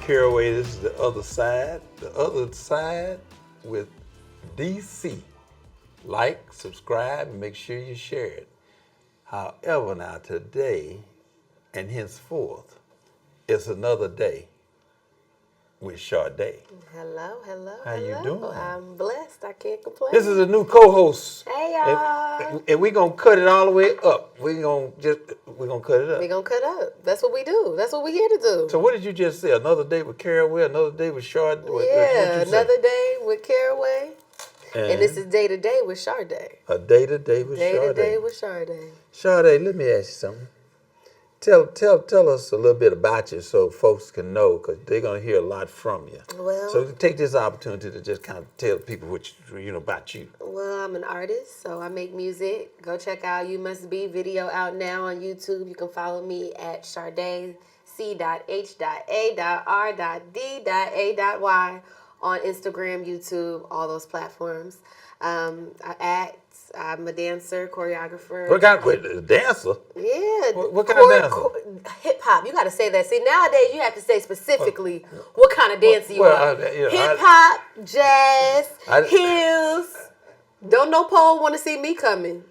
Caraway. This is the other side. The other side with DC. Like, subscribe, and make sure you share it. However, now today and henceforth, it's another day with Charday. Hello. How you doing? I'm blessed. I can't complain. This is a new co-host. Hey y'all. And we're gonna cut it all the way up. We're gonna cut it up. We're gonna cut up. That's what we do. That's what we're here to do. So what did you just say? Another day with Caraway, another day with Charday? Yeah, another day with Caraway. And this is day to day with Charday. A day to day with Charday. Day to day with Charday. Charday, let me ask you something. Tell us a little bit about you so folks can know, because they're going to hear a lot from you. Well, so take this opportunity to just kind of tell people what about you. Well, I'm an artist, so I make music. Go check out You Must Be video out now on YouTube. You can follow me at Charday, C.H.A.R.D.A.Y on Instagram, YouTube, all those platforms. I act. I'm a dancer, choreographer. What kind of dancer? Yeah. What kind of dancer? Hip hop. You got to say that. See, nowadays you have to say specifically what kind of dancer you are. Hip hop, jazz, heels. Don't no pole want to see me coming.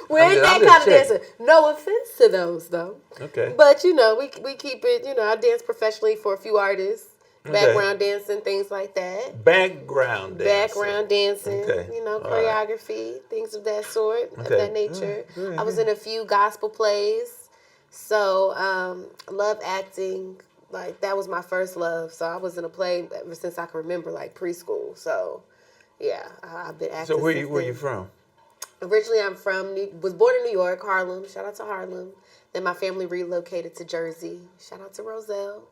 We ain't that kind of dancer. No offense to those though. Okay. But we keep it. I dance professionally for a few artists. Background dancing, things like that. Background dancing. Okay. Choreography, things of that sort, of that nature. Right. I was in a few gospel plays. So, love acting. Like, that was my first love. So, I was in a play ever since I can remember, like, preschool. So, yeah, I've been acting. So, where you from? Originally, was born in New York, Harlem. Shout out to Harlem. Then my family relocated to Jersey. Shout out to Roselle.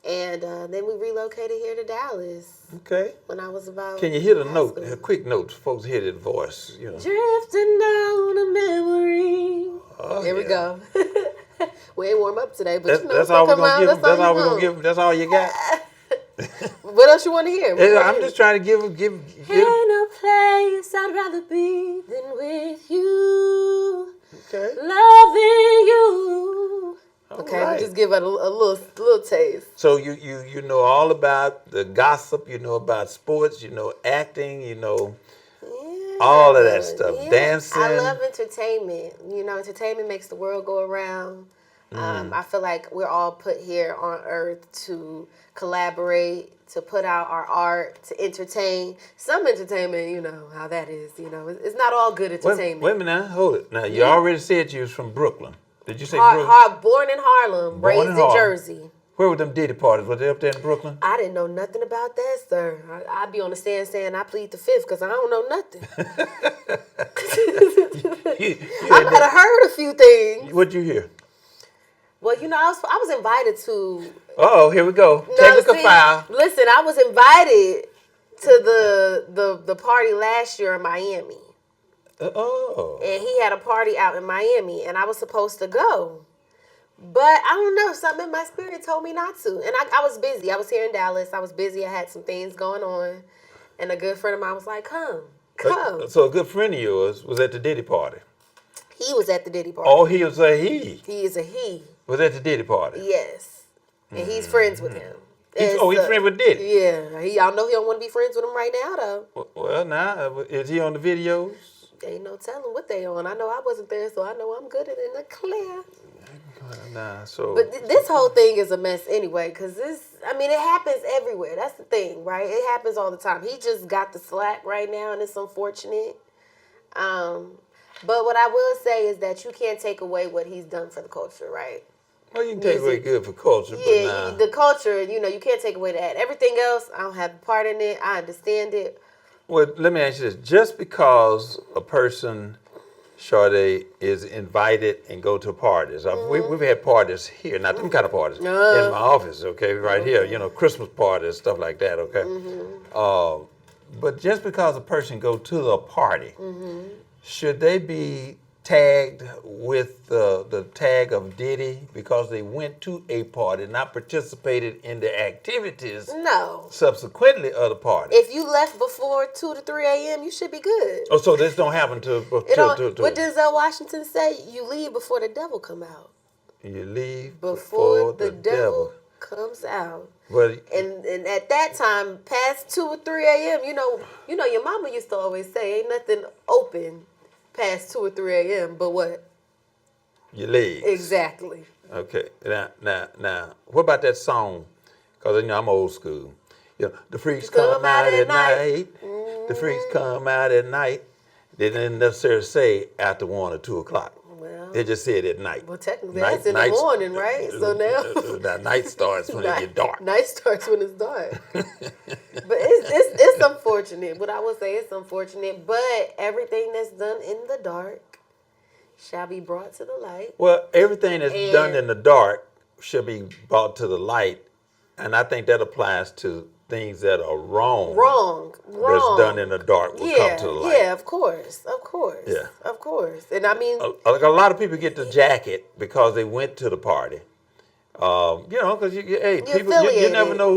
And then we relocated here to Dallas. Okay. When I was about. Can you hit a note, a quick note, folks hear that voice, Drifting down a memory. Oh, Here we go. We ain't warm up today, but that's all we're gonna give. That's all we're gonna give. That's all you got. What else you want to hear? I'm just trying to give. Ain't no place I'd rather be than with you. Okay. Loving you. Okay, right. We'll just give it a little taste. So you know all about the gossip, you know about sports, you know acting, all of that stuff, dancing. I love entertainment. Entertainment makes the world go around. I feel like we're all put here on earth to collaborate, to put out our art, to entertain. Some entertainment, you know how that is. It's not all good entertainment. Wait a minute, hold it. Now you already said you was from Brooklyn. Did you say Brooklyn? Born in Harlem, raised in Jersey. Where were them Diddy parties? Were they up there in Brooklyn? I didn't know nothing about that, sir. I'd be on the stand saying I plead the fifth because I don't know nothing. I might have heard a few things. What'd you hear? Well, I was invited to. Oh, here we go. Technical file. Listen, I was invited to the party last year in Miami. Oh. And he had a party out in Miami, and I was supposed to go. But I don't know, something in my spirit told me not to. And I was busy. I was here in Dallas. I was busy. I had some things going on. And a good friend of mine was like, come. So a good friend of yours was at the Diddy party? He was at the Diddy party. Oh, he was a he? He is a he. Was at the Diddy party? Yes. And he's friends with him. He's friends with Diddy? Yeah. Y'all know he don't want to be friends with him right now, though. Well, now, is he on the videos? Ain't no telling what they on. I know I wasn't there, so I know I'm good and in the clear. But this whole thing is a mess anyway, because it happens everywhere. That's the thing, right? It happens all the time. He just got the slack right now, and it's unfortunate. But what I will say is that you can't take away what he's done for the culture, right? Well, you can take away good for culture, but the culture, you can't take away that. Everything else, I don't have a part in it. I understand it. Well, let me ask you this. Just because a person, Charday, is invited and go to parties. We've had parties here, not them kind of parties, in my office, okay, right here, Christmas parties, stuff like that, okay? But just because a person go to the party, should they be tagged with the tag of Diddy because they went to a party, not participated in the activities subsequently of the party? If you left before 2 to 3 a.m., you should be good. Oh, so this don't happen to what Denzel Washington say? You leave before the devil come out. You leave before the devil comes out. Well, and at that time, past 2 or 3 a.m., you know, your mama used to always say, ain't nothing open past 2 or 3 a.m. But what? Your legs. Exactly. Okay. Now, what about that song? Because, I'm old school. The freaks come out at night. The freaks come out at night. They didn't necessarily say after 1 or 2 o'clock. Well, they just said at night. Well, technically, that's in the morning, right? So now night starts when it gets dark. Night starts when it's dark. But it's unfortunate. What I would say, it's unfortunate. But everything that's done in the dark shall be brought to the light. Well, everything that's done in the dark should be brought to the light, and I think that applies to things that are wrong. That's done in the dark will come to the light. Yeah, of course. Yeah. Of course. And I mean, a lot of people get the jacket because they went to the party. Because you never know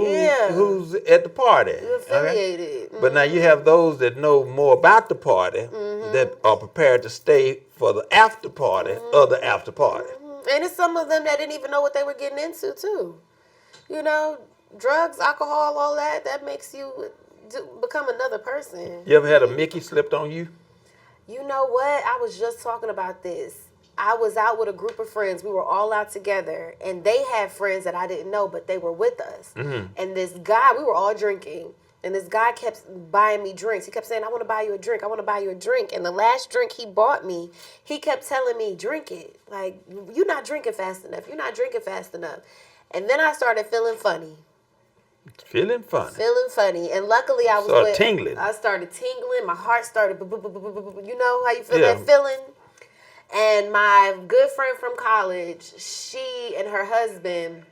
who's at the party. You're affiliated. Okay? Mm-hmm. But now you have those that know more about the party that are prepared to stay for the after party of the after party. And it's some of them that didn't even know what they were getting into too. Drugs, alcohol, all that makes you become another person. You ever had a Mickey slipped on you? You know what? I was just talking about this. I was out with a group of friends. We were all out together, and they had friends that I didn't know, but they were with us. Mm-hmm. And this guy, we were all drinking, and this guy kept buying me drinks. He kept saying, I want to buy you a drink. I want to buy you a drink. And the last drink he bought me, he kept telling me, drink it. Like, you're not drinking fast enough. You're not drinking fast enough. And then I started feeling funny. Feeling funny. And luckily I was tingling. I started tingling. My heart started, you know how you feel that feeling? And my good friend from college, she and her husband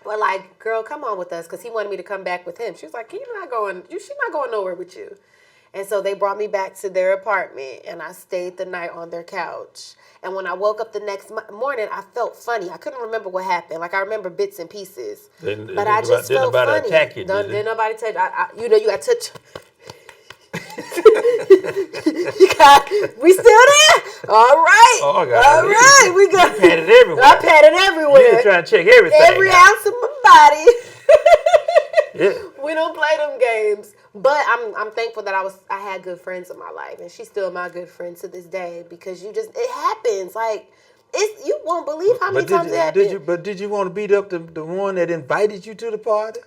were like, girl, come on with us, because he wanted me to come back with him. She was like, she's not going nowhere with you. And so they brought me back to their apartment, and I stayed the night on their couch. And when I woke up the next morning, I felt funny. I couldn't remember what happened. Like, I remember bits and pieces. But I just felt funny. Didn't nobody attack you, Didn't nobody touch you. You got touch. We still there? All right. Oh, God. All right. We got patted everywhere. I patted everywhere. You trying to check everything. Every ounce of my body. Yeah. We don't play them games. But I'm thankful that I had good friends in my life, and she's still my good friend to this day, because it happens. Like, you won't believe how many times it happened. But did you want to beat up the one that invited you to the party?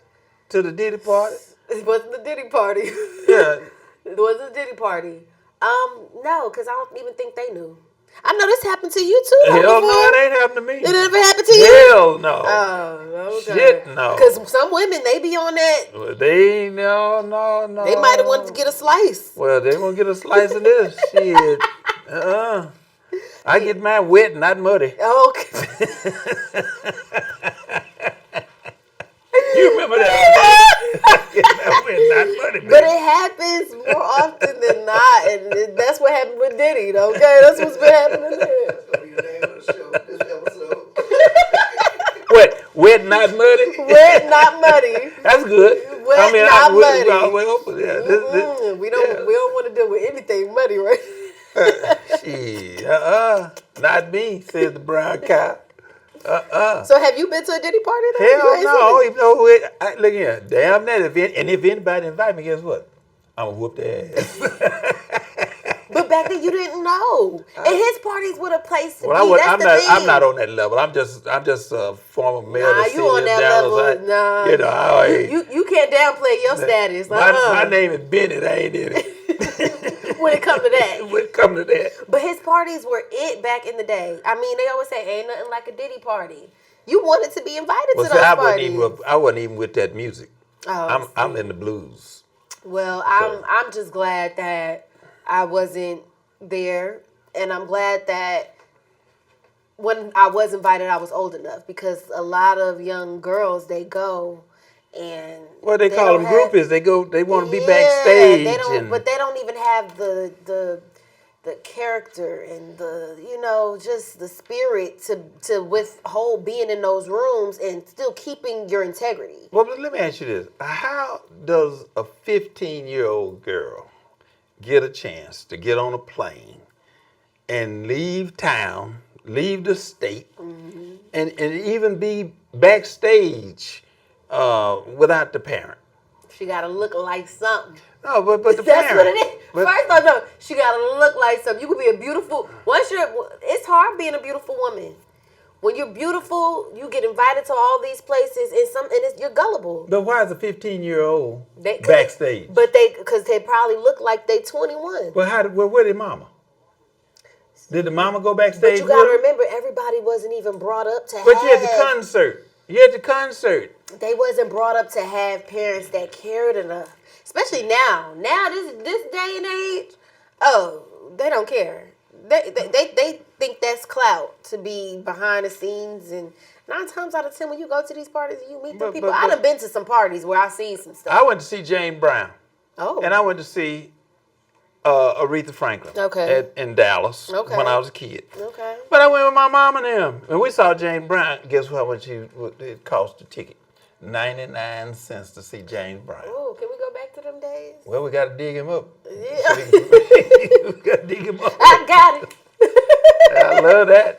To the Diddy party? It wasn't the Diddy party. Yeah. It wasn't a Diddy party. No, because I don't even think they knew. I know this happened to you too. Hell no, it ain't happened to me. It never happened to you? Hell no. Oh, okay. Shit, no. Because some women, they be on that. Well, they no. They might have wanted to get a slice. Well, they want to get a slice of this. Shit. I get mine wet, not muddy. Okay. You remember that? But it happens more often than not, and that's what happened with Diddy. Okay, that's what's been happening there. Wet, not muddy. Wet, not muddy. That's good. Wet, not muddy. We don't want to deal with anything muddy, right? Shit, not me, says the brown cow. So have you been to a Diddy party? Hell no, I don't even know who it. Look here, damn that. If anybody invite me, guess what? I'm gonna whoop their ass. But back then you didn't know, and his parties were the place to be. I'm not on that level. I'm just a former mayor of the city of Dallas. Nah, you can't downplay your status. My name is Bennett. I ain't in it. When it come to that. But his parties were it back in the day. I mean, they always say, ain't nothing like a Diddy party. You wanted to be invited to those parties. I wasn't even with that music. Oh, I'm in the blues. Well, I'm just glad that I wasn't there, and I'm glad that when I was invited, I was old enough, because a lot of young girls, they go. And they call them groupies. They go. They want to be backstage. But they don't even have the character and just the spirit to withhold being in those rooms and still keeping your integrity. Well, but let me ask you this: how does a 15-year-old girl get a chance to get on a plane and leave town, leave the state, and even be backstage without the parent. She gotta look like something. No, but the That's parent. what it is. But, First off, no, she gotta look like something. You could be a beautiful. It's hard being a beautiful woman. When you're beautiful, you get invited to all these places, and you're gullible. but why is a 15-year-old backstage? Because they probably look like they 21. Well, where did mama? Did the mama go backstage? But you gotta with her? remember, everybody wasn't even brought up to. But you had the concert. You had the concert. They wasn't brought up to have parents that cared enough. Especially now. Now, this day and age, they don't care. They think that's clout to be behind the scenes. And 9 times out of 10, when you go to these parties and you meet the people, I done been to some parties where I've seen some stuff. I went to see James Brown. Oh. And I went to see Aretha Franklin. Okay. In Dallas. Okay. When I was a kid. Okay. But I went with my mom and them. And we saw James Brown. Guess how much it cost the ticket? 99 cents to see James Brown. Oh, can we go back to them days? Well, we got to dig him up. Yeah. We got to dig him up. I got it. I love that.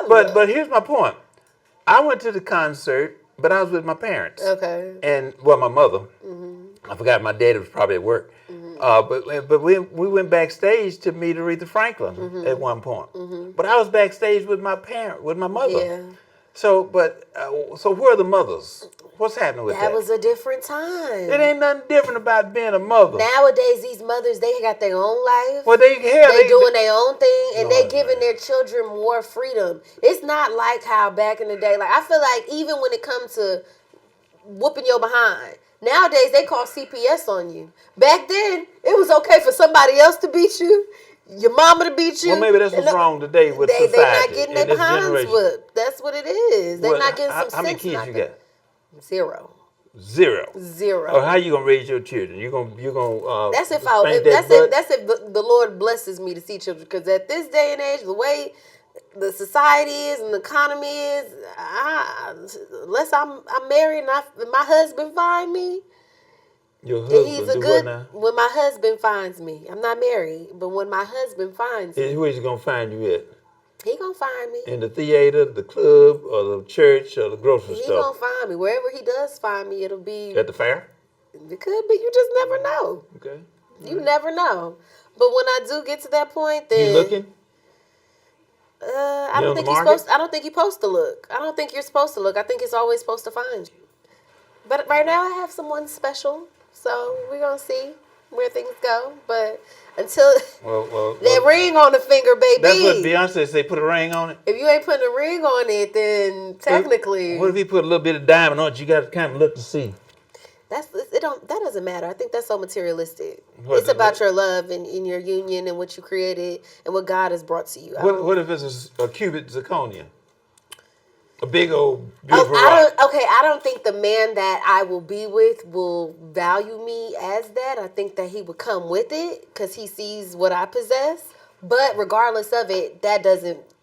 But here's my point. I went to the concert, but I was with my parents. Okay. And, well, my mother. I forgot my daddy was probably at work. But we went backstage to meet Aretha Franklin at one point. But I was backstage with my mother. Yeah. So where are the mothers? What's happening with that? That was a different time. It ain't nothing different about being a mother. Nowadays, these mothers, they got their own life. Well, they doing their own thing, and they Lord, giving their children more freedom. It's not like how back in the day, like I feel like even when it comes to whooping your behind, nowadays they call CPS on you. Back then, it was okay for somebody else to beat you, your mama to beat you. Well, maybe that's what's wrong today with society. They're not getting their this behinds generation. whipped. That's what it is. They're not getting some sense. How many kids you got? Zero. Zero. Or how you gonna raise your children? You gonna That's if that's if the Lord blesses me to see children. Because at this day and age, the way the society is and the economy is, unless I'm married and my husband find me, Your husband he's do what now? when my husband finds me. I'm not married, but when my husband finds me, And where's he gonna find you at? he gonna find me. In the theater, the club, or the church, or the grocery He store? gonna find me wherever he does find me. It'll be At the fair? it could be. You just never know. Okay. You never know. But when I do get to that point, then You looking? I don't think the you're market? supposed. I don't think you're supposed to look. I don't think you're supposed to look. I think it's always supposed to find you. But right now, I have someone special, so we're gonna see where things go. But until Well, that ring on the finger, baby. that's what Beyonce say. Put a ring on it. If you ain't putting a ring on it, then technically, What if he put a little bit of diamond on it? You got to kind of look to see. that doesn't matter. I think that's so materialistic. What It's is about it? your love and in your union and what you created and what God has brought to you. What if it's a cubic zirconia? A big old beautiful rock. I don't think the man that I will be with will value me as that. I think that he would come with it because he sees what I possess. But regardless of it,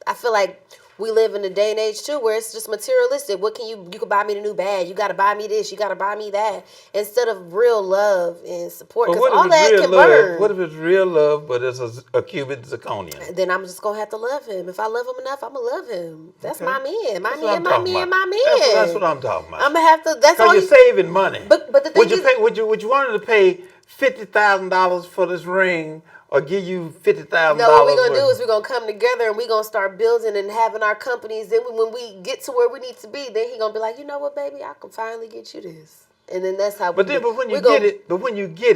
I feel like we live in a day and age too where it's just materialistic. What can you could buy me the new bag. You got to buy me this. You got to buy me that. Instead of real love and support. Because all that can burn. What if it's real love, but it's a cubic zirconia? Then I'm just going to have to love him. If I love him enough, I'm going to love him. That's my man. My That's what I'm man, my talking man, about. my man. That's what I'm talking about. I'm going to have to, that's all Because you're saving money. But the thing is, would you want to pay $50,000 for this ring, or give you $50,000? no, what we're going to do is we're going to come together and we're going to start building and having our companies. Then when we get to where we need to be, then he's going to be like, you know what, baby, I can finally get you this. And then that's how But when you get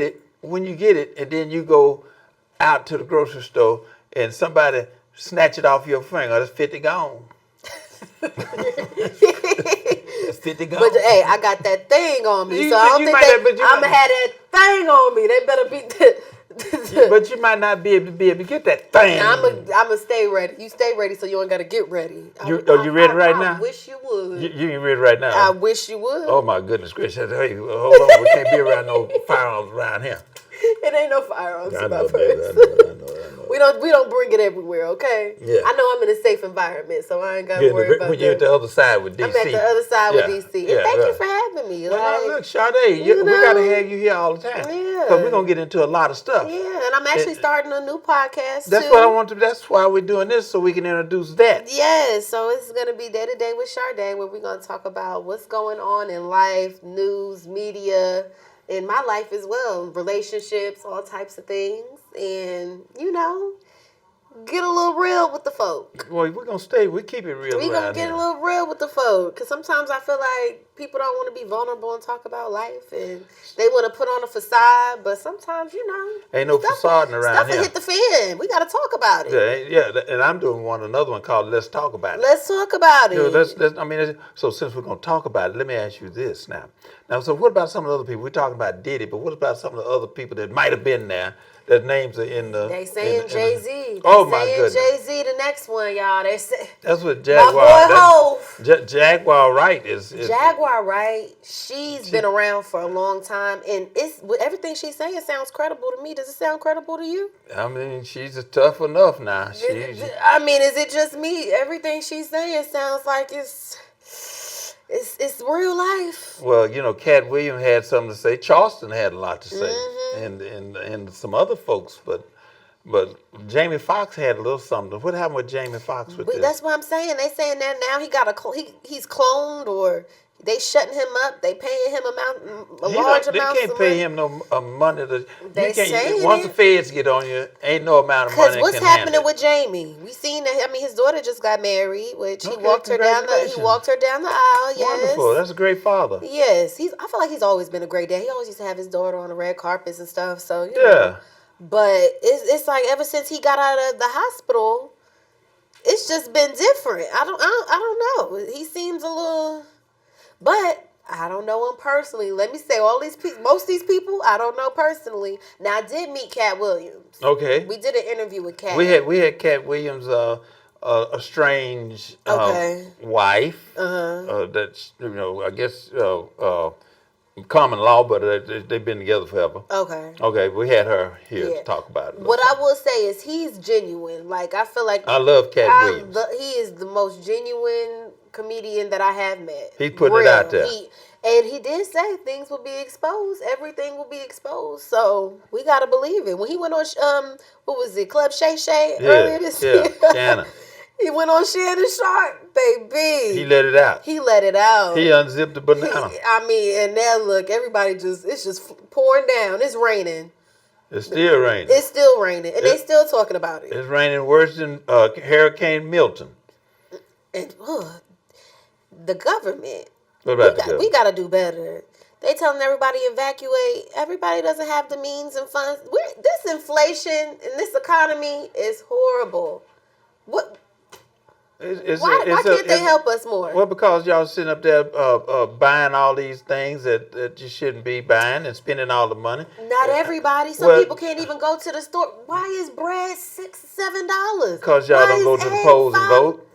it, and then you go out to the grocery store and somebody snatch it off your finger, that's 50 gone. That's 50 gone. But hey, I got that thing on me, so But I don't you think might have- I'm going to have that thing on me. They better be... But you might not be able to get that thing. I'm gonna stay ready. You stay ready, so you ain't gotta get ready. You ready right now? I wish you would. You ain't ready right now? I wish you would. Oh my goodness gracious! Hey, hold on, we can't be around no firearms around here. It ain't no firearms I in my know, purse. baby, I know. We don't bring it everywhere, okay? Yeah. I know I'm in a safe environment, so I ain't gotta worry about When you're at that. the other side with DC. I'm at the other side with DC. And Yeah, thank you right. for having me. Well, Like, now, look, Charday, we you know, gotta have you here all the time. Yeah. Because we're gonna get into a lot of stuff. yeah, and and I'm actually starting a new podcast That's too. what I want to. That's why we're doing this, so we can introduce that. Yes, so it's gonna be Day to Day with Charday, where we're gonna talk about what's going on in life, news, media, in my life as well, relationships, all types of things, and get a little real with the folk. Well, we're gonna stay. We keep it real. We gonna get a little real with the folk, because sometimes I feel like people don't want to be vulnerable and talk about life, and they want to put on a facade. But sometimes, ain't no facade around stuff here. will hit the fan. We gotta talk about it. Yeah. And I'm doing another one called "Let's Talk About It." Let's talk about it. So since we're gonna talk about it, let me ask you this now. So what about some of the other people? We're talking about Diddy, but what about some of the other people that might have been there? Their names are in the. They saying Jay-Z. Oh my goodness. Jay-Z the next one, y'all. They say. That's what Jaguar. My boy Hov. Jaguar Wright is. Jaguar Wright. She's been around for a long time, and everything she's saying sounds credible to me. Does it sound credible to you? I mean, she's tough enough now. Is it just me? Everything she's saying sounds like it's real life. Well, Cat Williams had something to say. Charleston had a lot to say, and some other folks, but Jamie Foxx had a little something. What happened with Jamie Foxx with this? That's what I'm saying. They saying that now he's cloned, or they shutting him up. They paying him a large amount. They can't pay him no money. Once the it. feds get on you, ain't no amount of money. Because what's happening with Jamie? We seen that. I mean, his daughter just got married, which he walked her down the aisle. Yes, wonderful. That's a great father. Yes, I feel like he's always been a great dad. He always used to have his daughter on the red carpets and stuff. So yeah. But it's like ever since he got out of the hospital, it's just been different. I don't know. He seems a little, but I don't know him personally. Let me say, most of these people, I don't know personally. Now I did meet Cat Williams. Okay. We did an interview with Cat. We had Cat Williams, a strange wife. That's I guess common law, but they've been together forever. Okay, we had her here to talk about it. What I will say is he's genuine. Like, I feel like I love Cat Williams. He is the most genuine comedian that I have met. He put it out there. And he did say things will be exposed. Everything will be exposed. So we gotta believe it. When he went on what was it, Club Shay Shay earlier this year? Shannon. He went on Shannon Sharp, baby. He let it out. He unzipped the banana. And now look, it's just pouring down. It's raining. It's still raining. And they still talking about it. It's raining worse than Hurricane Milton. And the government. What about the government? We got to do better. They telling everybody evacuate. Everybody doesn't have the means and funds. This inflation and this economy is horrible. What? Why can't they help us more? Well, because y'all sitting up there buying all these things that you shouldn't be buying and spending all the money. Not everybody. Some people can't even go to the store. Why is bread $6-7? Because y'all don't go to the polls and vote.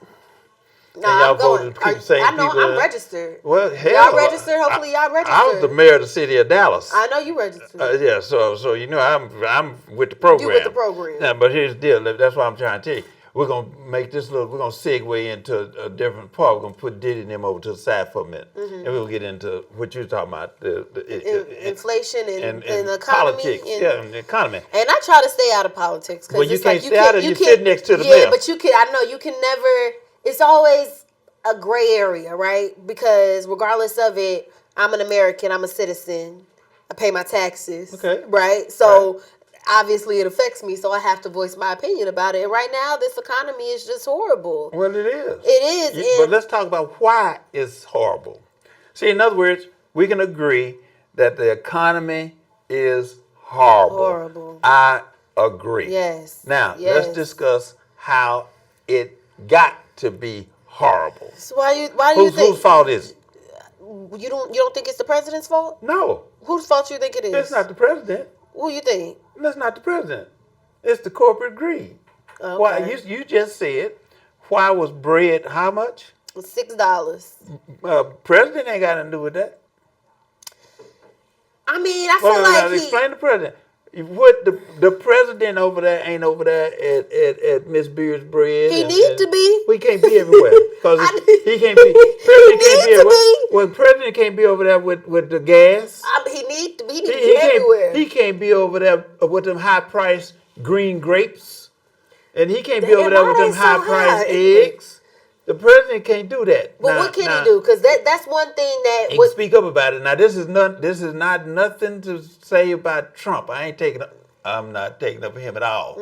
No, I'm going. I know people I'm registered. Well, hell, y'all registered. Hopefully, y'all registered. I was the mayor of the city of Dallas. I know you registered. Yeah, so I'm with the program. You with the program. Yeah, but here's the deal. That's what I'm trying to tell you. We're gonna make this we're gonna segue into a different part. We're gonna put Diddy and them over to the side for a minute, and we'll get into what you're talking about, inflation and economy. Politics, and the economy. And I try to stay out of politics because you can't stay out of it. You sit next to the mayor. Yeah, but you can. I know you can never. It's always a gray area, right? Because regardless of it, I'm an American. I'm a citizen. I pay my taxes. Okay. Right. So. Right. Obviously, it affects me, so I have to voice my opinion about it. And right now, this economy is just horrible. Well, it is. It is. But let's talk about why it's horrible. See, in other words, we can agree that the economy is horrible. Horrible. I agree. Yes. Now, let's discuss how it got to be horrible. So why do you think? Whose fault is it? You don't think it's the president's fault? No. Whose fault you think it is? It's not the president. Who you think? That's not the president. It's the corporate greed. Okay. Why you just said, why was bread how much? $6. President ain't got nothing to do with that. I mean, I feel like explain the president. What the president over there ain't over there at Miss Beard's Bread. He need to be. We can't be everywhere because he can't be. President can't be everywhere. Well, president can't be over there with the gas. He need to be. He need to be everywhere. He can't be over there with them high priced green grapes, and he can't be over there with them high priced eggs. The president can't do that. But what can he do? Because that's one thing that he can speak up about it. Now this is not nothing to say about Trump. I'm not taking up for him at all.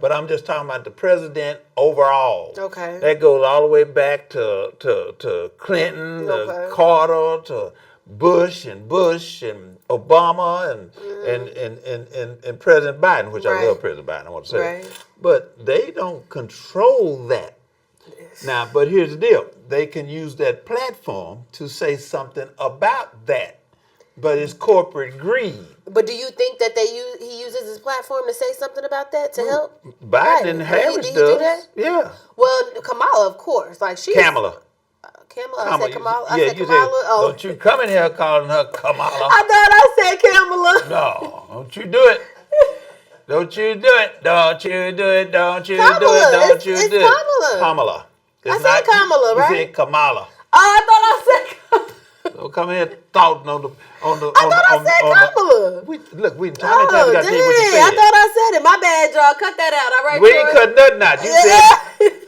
But I'm just talking about the president overall. Okay. That goes all the way back to Clinton, to Carter, to Bush and Obama and President Biden, which I love President Biden, I want to say. Right. But they don't control that. Now, but here's the deal. They can use that platform to say something about that. But it's corporate greed. But do you think that he uses his platform to say something about that to help? Biden and Harris He does. do that? Yeah. Well, Kamala, of course. Like she's Kamala. I said Kamala. I said Kamala. Don't you come in here calling her Kamala. I thought I said Kamala. No, don't you do it. Don't you do it. Don't you do it. Don't you do it. Don't you do it. Kamala. Kamala. I said Kamala, right? You said Kamala. Oh, I thought I said Kamala. Don't come in here thoughting on the. I thought I said Kamala. Look, we how many times we got to tell you what you said? I thought I said it. My bad, y'all. Cut that out. All right. We ain't cut nothing out. You said.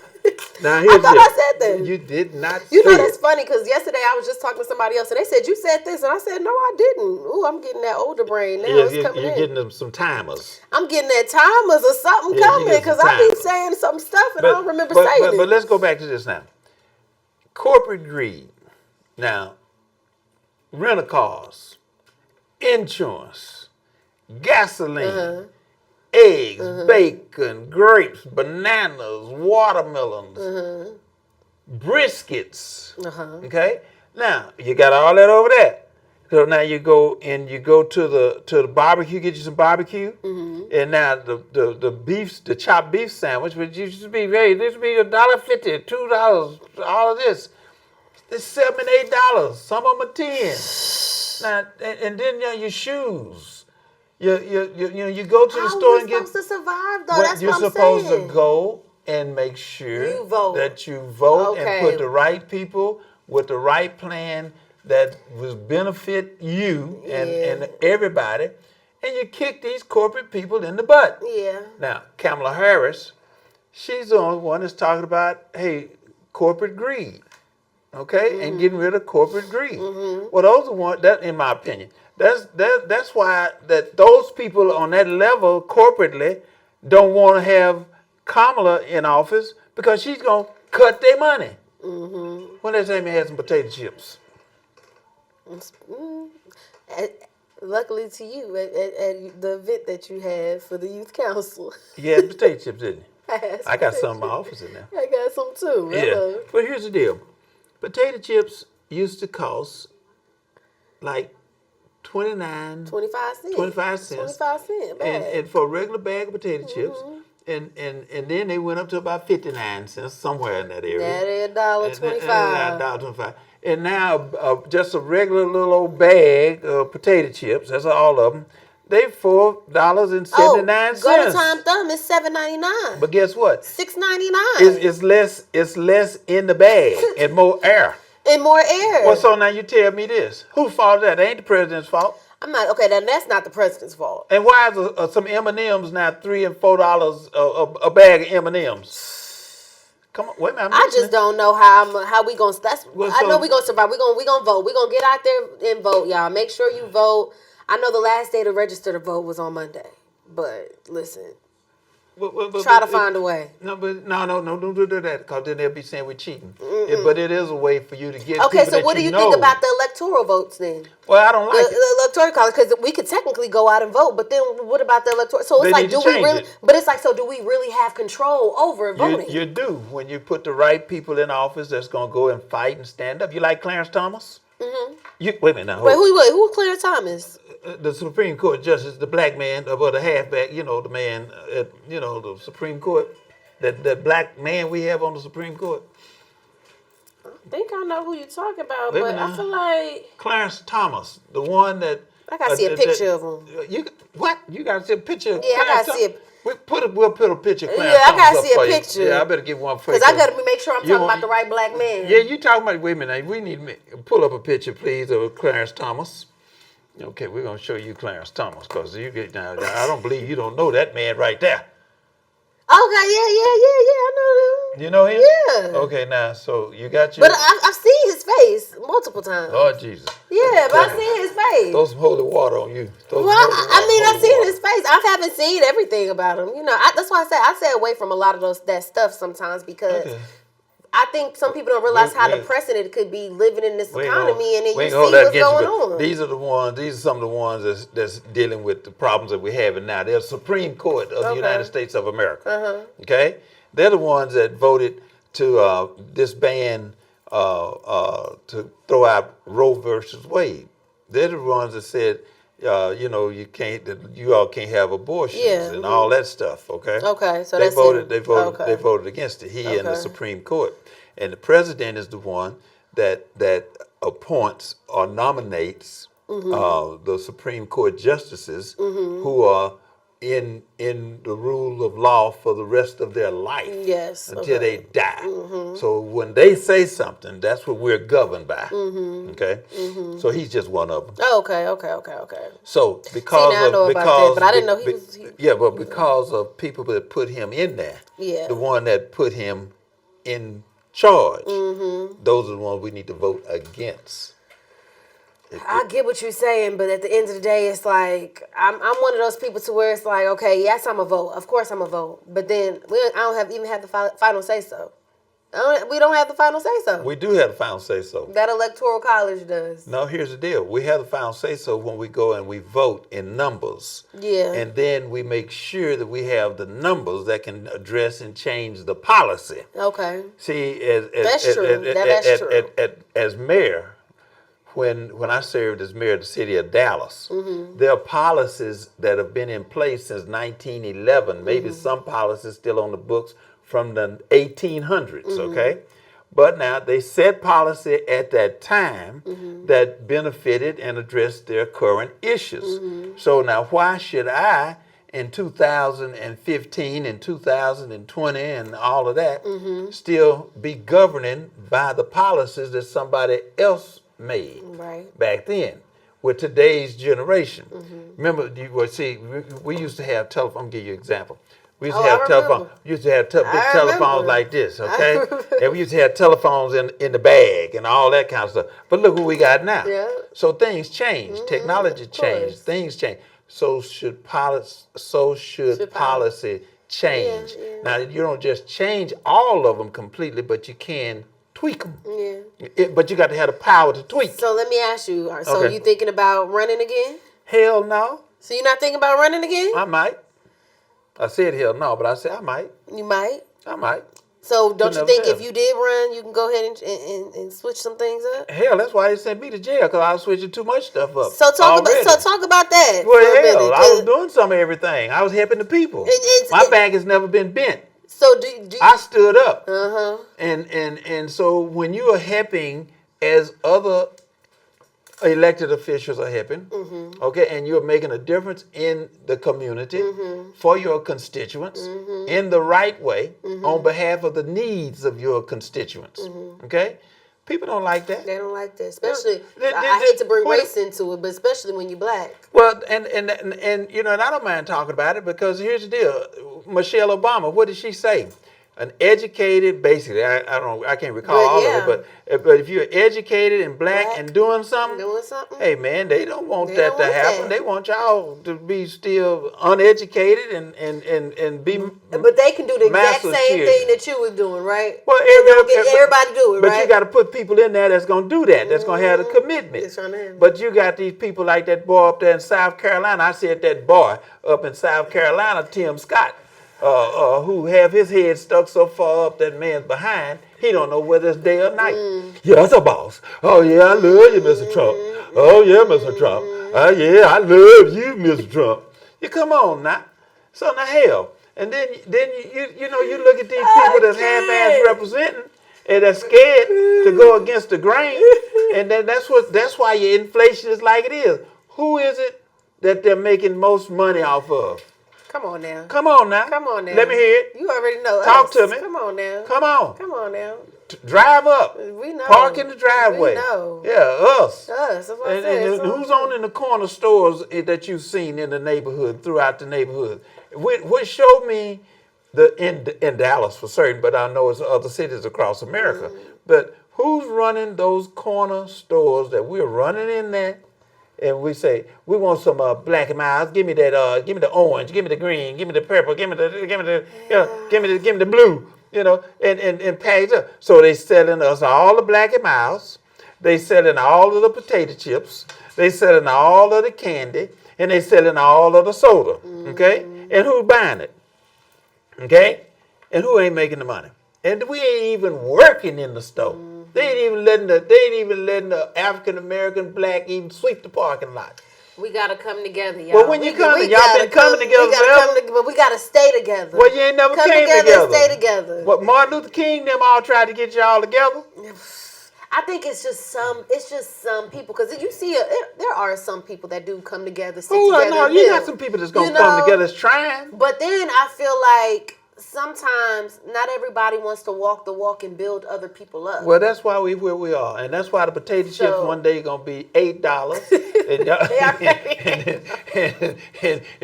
Now here's I thought I said that. You did not. You know that's funny because yesterday I was just talking to somebody else and they said you said this and I said no I didn't. Ooh, I'm getting that older brain now. Yeah, it's coming you're in. getting them some timers. I'm getting that timers or something coming because I be saying some stuff and I don't remember saying it. But let's go back to this now. Corporate greed. Now, rental cars, insurance, gasoline, eggs, bacon, grapes, bananas, watermelons, briskets. Okay? Now, you got all that over there. So now you go to the barbecue, get you some barbecue, and now the chopped beef sandwich, which used to be $1.50, $2, all of this. It's $7 and $8. Some of them are $10. Now and then your shoes. You go to the store and get. How are we supposed to survive though? That's you're what I'm supposed saying. to go and make sure that you vote and put the right people with the right plan that will benefit you and everybody, and you kick these corporate people in the butt. Yeah. Now, Kamala Harris, she's the only one that's talking about, hey, corporate greed, okay, and getting rid of corporate greed. Well, those are one that, in my opinion, that's why that those people on that level corporately don't want to have Kamala in office because she's gonna cut their money. When they say me had some potato chips. Luckily to you, at the event that you had for the youth council. You had potato chips, didn't you? I got some in my office in there. I got some too. Yeah, but here's the deal. Potato chips used to cost like 25 cents. 25 cents. And for a regular bag of potato chips. And then they went up to about 59 cents, somewhere in that area. That $1.25. $1.25. And now just a regular little old bag of potato chips, that's all of them, they $4.79. Go to Tom Thumb, it's $7.99. But guess what? $6.99. It's less in the bag and more air. And more air. Well, so now you tell me this. Whose fault is that? It ain't the president's fault. I'm not, okay, then that's not the president's fault. And why is some M&Ms now $3 and $4 a bag of M&Ms? Come on, wait a minute. I just don't know how we gonna. I know we gonna survive. We gonna vote. We gonna get out there and vote, y'all. Make sure you vote. I know the last day to register to vote was on Monday, but listen. Try to find a way. No, don't do that because then they'll be saying we're cheating. But it is a way for you to get. Okay, so what do you think about the electoral votes then? Well, I don't like it. The electoral college, because we could technically go out and vote, but then what about the electoral? So it's like, do we really? But it's like, so do we really have control over voting? You do when you put the right people in office that's gonna go and fight and stand up. You like Clarence Thomas? Wait a minute now. Wait, who Clarence Thomas? The Supreme Court justice, the black man, or the halfback, the man at, the Supreme Court, that black man we have on the Supreme Court. I think I know who you're talking about, but I feel like... Clarence Thomas, the one that I gotta see a picture of him. You what? You gotta see a picture? Of Yeah, I gotta see it. We'll put a picture of Clarence Yeah, I gotta Thomas see up a for you. picture. Yeah, I better get one for you. Because I gotta make sure I'm talking about the right black man. Yeah, you talking about, wait a minute, we need to pull up a picture, please, of Clarence Thomas. Okay, we're gonna show you Clarence Thomas, because you get down. I don't believe you don't know that man right there. Okay, yeah, I know him. You know him? Yeah. Okay, now, so you got your... But I've seen his face multiple times. Lord Jesus. Yeah, but I've seen his face. Throw some holy water on you. Well, I've seen his face. I haven't seen everything about him. You know, that's why I stay away from a lot of that stuff sometimes, because I think some people don't realize how depressing it could be living in this economy, and then you see what's going on. These are some of the ones that's dealing with the problems that we're having now. They're the Supreme Court of the United States of America. Okay? They're the ones that voted to disband, to throw out Roe versus Wade. They're the ones that said, you all can't have abortions and all that stuff. Okay. Okay. So they voted against it. He and the Supreme Court, and the president is the one that appoints or nominates the Supreme Court justices who are in the rule of law for the rest of their life. Yes. Until they die. So when they say something, that's what we're governed by. Okay. So he's just one of them. Oh, okay. So because I know about that, but I didn't know he was. But because of people that put him in there, the one that put him in charge, those are the ones we need to vote against. I get what you're saying, but at the end of the day, it's like I'm one of those people to where it's like, okay, yes, I'm a vote. Of course, I'm a vote. But then I don't even have the final say so. We don't have the final say so. We do have the final say so. That electoral college does. No, here's the deal. We have the final say so when we go and we vote in numbers. Yeah. And then we make sure that we have the numbers that can address and change the policy. Okay. See, that's true. As mayor, when I served as mayor of the city of Dallas, there are policies that have been in place since 1911, maybe some policies still on the books from the 1800s, okay? But now they set policy at that time that benefited and addressed their current issues. So now why should I, in 2015 and 2020 and all of that, still be governing by the policies that somebody else made back then with today's generation? Remember, we used to have telephone. I'm going to give you an example. We used to have telephone. We used to have big telephones like this, okay? And we used to have telephones in the bag and all that kind of stuff. But look what we got now. Yeah. So things change. Technology changed. Things change. So should policy change. Yeah. Now, you don't just change all of them completely, but you can tweak them. Yeah. But you got to have the power to tweak. So let me ask you, so you thinking about running again? Hell no. So you're not thinking about running again? I might. I said hell no, but I said I might. You might? I might. So don't you think if you did run, you can go ahead and switch some things up? Hell, that's why they sent me to jail, because I was switching too much stuff up. So talk about that. Well, hell, I was doing some of everything. I was helping the people. My back has never been bent. So do you, I stood up. And so when you are helping as other elected officials are helping, okay, and you're making a difference in the community for your constituents in the right way on behalf of the needs of your constituents, okay? People don't like that. They don't like that, especially. I hate to bring race into it, but especially when you're black. Well, and you know, and I don't mind talking about it, because here's the deal: Michelle Obama, what did she say? An educated, basically, I can't recall all of it, but if you're educated and black and doing something, hey man, they don't want that to happen. They want y'all to be still uneducated and be. But they can do the exact same thing that you was doing, right? Well, everybody do it, right? But you got to put people in there that's gonna do that. That's gonna have the commitment. But you got these people like that boy up there in South Carolina. I said that boy up in South Carolina, Tim Scott. Who have his head stuck so far up that man's behind, he don't know whether it's day or night. Yeah, that's a boss. Oh yeah, I love you, Mr. Trump. Oh yeah, Mr. Trump. Oh yeah, I love you, Mr. Trump. You come on now. So now hell, and then you look at these people that's half-ass representing and they're scared to go against the grain, and then that's why your inflation is like it is. who is it that they're making most money off of? Come on now. Come on now. Come on now. Let me hear it. You already know Talk us. to me. Come on now. Come on. Come on now. Drive up. We know. Park in the driveway. We know. Yeah, us. Us. That's what I said. And who's on in the corner stores that you've seen in the neighborhood, throughout the neighborhood? What showed me in Dallas for certain, but I know it's other cities across America. But who's running those corner stores that we're running in there? And we say, we want some Black and Milds. Give me that. Give me the orange. Give me the green. Give me the purple. Give me the blue. You know, and package up. So they selling us all the Black and Milds. They selling all of the potato chips. They selling all of the candy, and they selling all of the soda. Okay, and who's buying it? Okay, and who ain't making the money? And we ain't even working in the store. They ain't even letting the African American Black even sweep the parking lot. We gotta come together, y'all. Well, when you come, y'all been coming together forever. But we gotta stay together. Well, you ain't never come came together. And stay together. What, Martin Luther King them all tried to get y'all together? I think it's just some people, because you see, there are some people that do come together, stick together. No, you got some people that's gonna come together that's trying. But then I feel like sometimes not everybody wants to walk the walk and build other people up. Well, that's why where we are, and that's why the potato chips one day gonna be $8,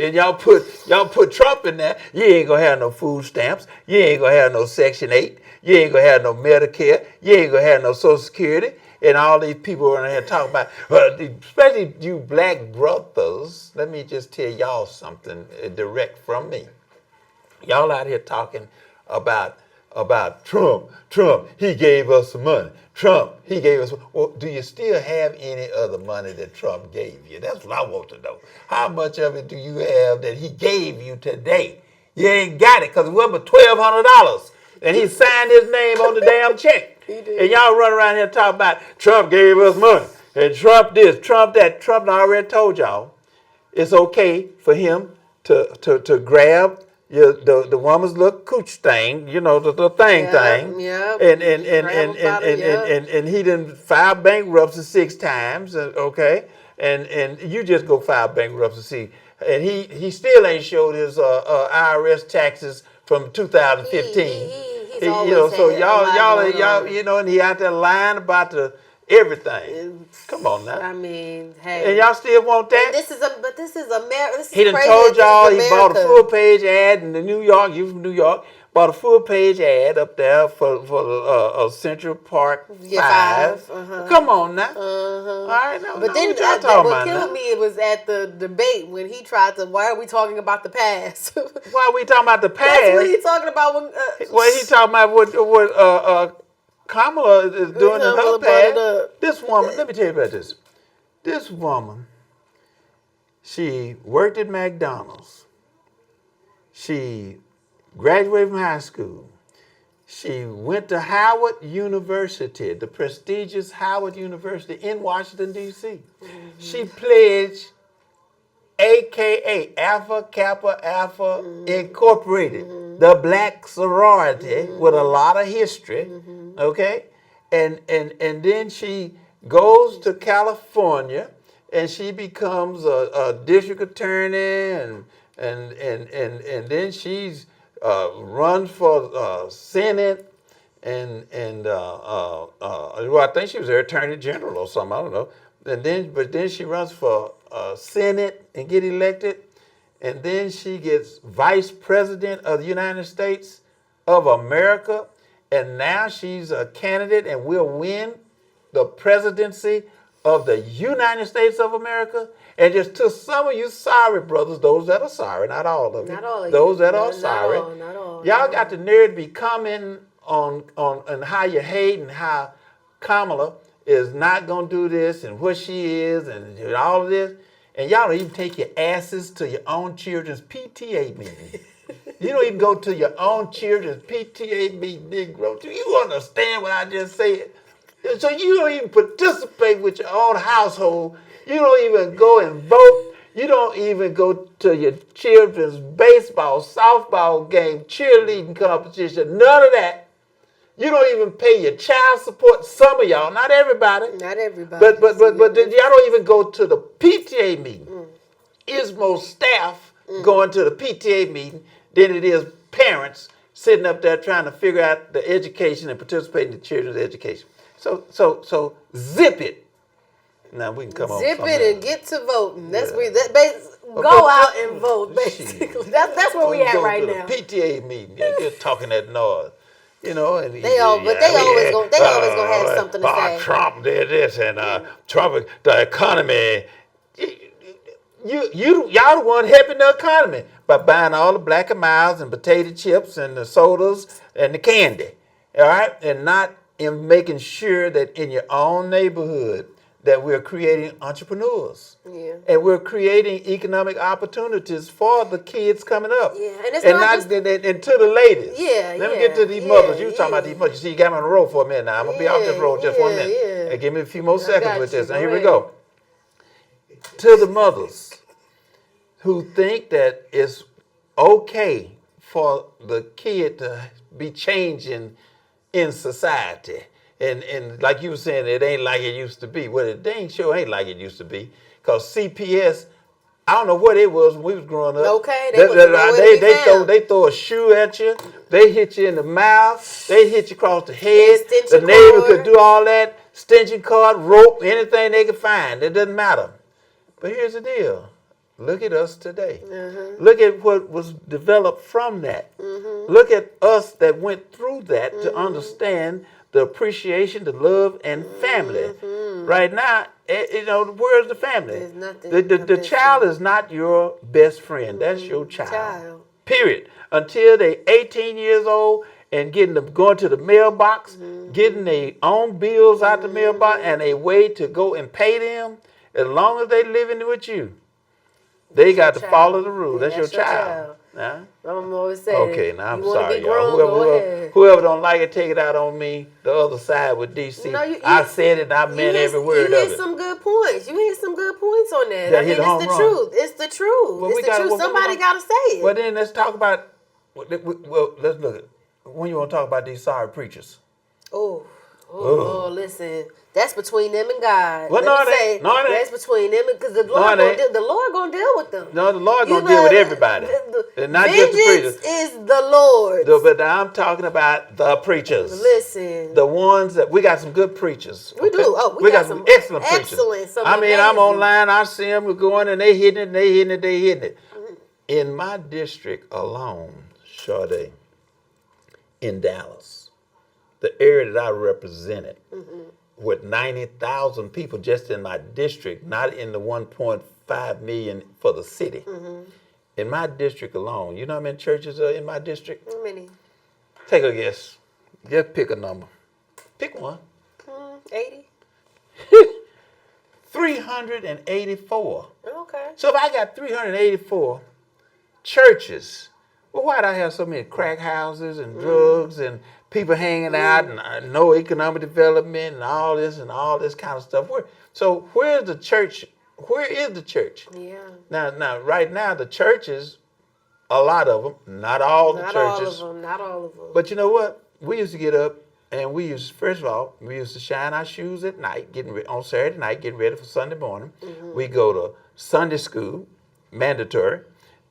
and y'all put Trump in there. You ain't gonna have no food stamps. You ain't gonna have no Section 8. You ain't gonna have no Medicare. You ain't gonna have no Social Security. And all these people are in here talking about, especially you Black brothers. Let me just tell y'all something direct from me. Y'all out here talking about Trump. Trump, he gave us some money. Trump, he gave us. Well, do you still have any other money that Trump gave you? That's what I want to know. How much of it do you have that he gave you today? You ain't got it because it was but $1,200. And he signed his name on the damn check. He did. And y'all run around here talking about Trump gave us money. And Trump this, Trump that. Trump already told y'all it's okay for him to grab the woman's little cooch thing, you know, the thing. Yeah. And he didn't file bankruptcy 6 times, okay? And you just go file bankruptcy. And he still ain't showed his IRS taxes from 2015. He's always so y'all, you know, and he out there lying about everything. Come on now. I mean, hey. And y'all still want that? This is America. He done told y'all he bought a full page ad in the New York. You from New York? Bought a full page ad up there for Central Park 5. Come on now. All right, now. But then what killed me, it was at the debate when he tried to. Why are we talking about the past? Why are we talking about the past? That's what he's talking about. Well, he talking about what Kamala is doing in her past. This woman, let me tell you about this. This woman, she worked at McDonald's. She graduated from high school. She went to Howard University, the prestigious Howard University in Washington, D.C. She pledged AKA, Alpha Kappa Alpha Incorporated, the black sorority with a lot of history, okay? And then she goes to California and she becomes a district attorney and then she's runs for Senate and well, I think she was their attorney general or something, I don't know. But then she runs for Senate and get elected, and then she gets vice president of the United States of America, and now she's a candidate and will win the presidency of the United States of America. And just to some of you sorry brothers, those that are sorry, not all of you, not all of those you. that are sorry, not all. Y'all got the nerve to be coming on how you hate and how Kamala is not going to do this and what she is and all of this. And y'all don't even take your asses to your own children's PTA meeting. You don't even go to your own children's PTA meeting, Negro. Do you understand what I just said? So you don't even participate with your own household. You don't even go and vote. You don't even go to your children's baseball, softball game, cheerleading competition, none of that. You don't even pay your child support. Some of y'all, not everybody. Not everybody. But y'all don't even go to the PTA meeting. It's more staff going to the PTA meeting than it is parents sitting up there trying to figure out the education and participate in the children's education. So zip it. Now we can come on. Zip it and get to voting. That's where go out and vote. Basically, that's where we at right now. The PTA meeting, you're talking that noise. You know, and they always gonna have something to say. Trump did this, and Trump, the economy. Y'all the one helping the economy by buying all the Black and Milds and potato chips and the sodas and the candy, all right, and not in making sure that in your own neighborhood that we're creating entrepreneurs. Yeah. And we're creating economic opportunities for the kids coming up. Yeah. And it's and not to the ladies. Yeah. Let me get to these mothers. You was talking about these mothers. You see, you got me on the road for a minute now. I'm going to be off this road just 1 minute. Yeah. And give me a few more seconds with this. And here we ahead. go. To the mothers who think that it's okay for the kid to be changing in society. And like you were saying, it ain't like it used to be. Well, it dang sure ain't like it used to be. Because CPS, I don't know what it was when we was growing up. Okay, they throw a shoe at you. They hit you in the mouth. They hit you across the head. The neighbor could do all that. Extension cord, rope, anything they could find. It doesn't matter. But here's the deal. Look at us today. Mm-hmm. Look at what was developed from that. Mm-hmm. Look at us that went through that to understand the appreciation, the love, and family. Mm-hmm. Right now, where's the family? There's nothing. The child is not your best friend. That's your child. Period. Until they're 18 years old and going to the mailbox, getting their own bills out the mailbox, and a way to go and pay them, as long as they living with you, they got to follow the rules. That's your child. Huh? I'm always saying. Okay, now I'm sorry, y'all. Whoever don't like it, take it out on me. The other side with DC. I said it. I meant every word of it. You hit some good points. On that. I mean, it's the truth. It's the truth. Well, it's the truth. Somebody got to say it. Well, then let's talk about. Well, let's look at when you want to talk about these sorry preachers. Oh, listen. That's between them and God. Well, that's between them because the Lord gonna deal with them. No, the Lord gonna deal with everybody, and not just the preachers. Is the Lord. But I'm talking about the preachers. Listen, the ones that we got some good preachers. We do. Oh, we got some excellent preachers. I'm online. I see them going and they hitting it. Mm-hmm. In my district alone, Charday, in Dallas, the area that I represented. Mm-hmm. With 90,000 people just in my district, not in the 1.5 million for the city. Mm-hmm. In my district alone, you know how many churches are in my district? How many? Take a guess. Just pick a number. Pick one. 80. 384. Okay. So if I got 384 churches, well, why'd I have so many crack houses and drugs and people hanging out and no economic development and all this kind of stuff? Where's the church? Where is the church? Yeah. Now, right now, the churches, a lot of them, not all the churches. Not all of them. But you know what? We used to get up and we used to shine our shoes at night, on Saturday night, getting ready for Sunday morning. Mm-hmm. We go to Sunday school, mandatory.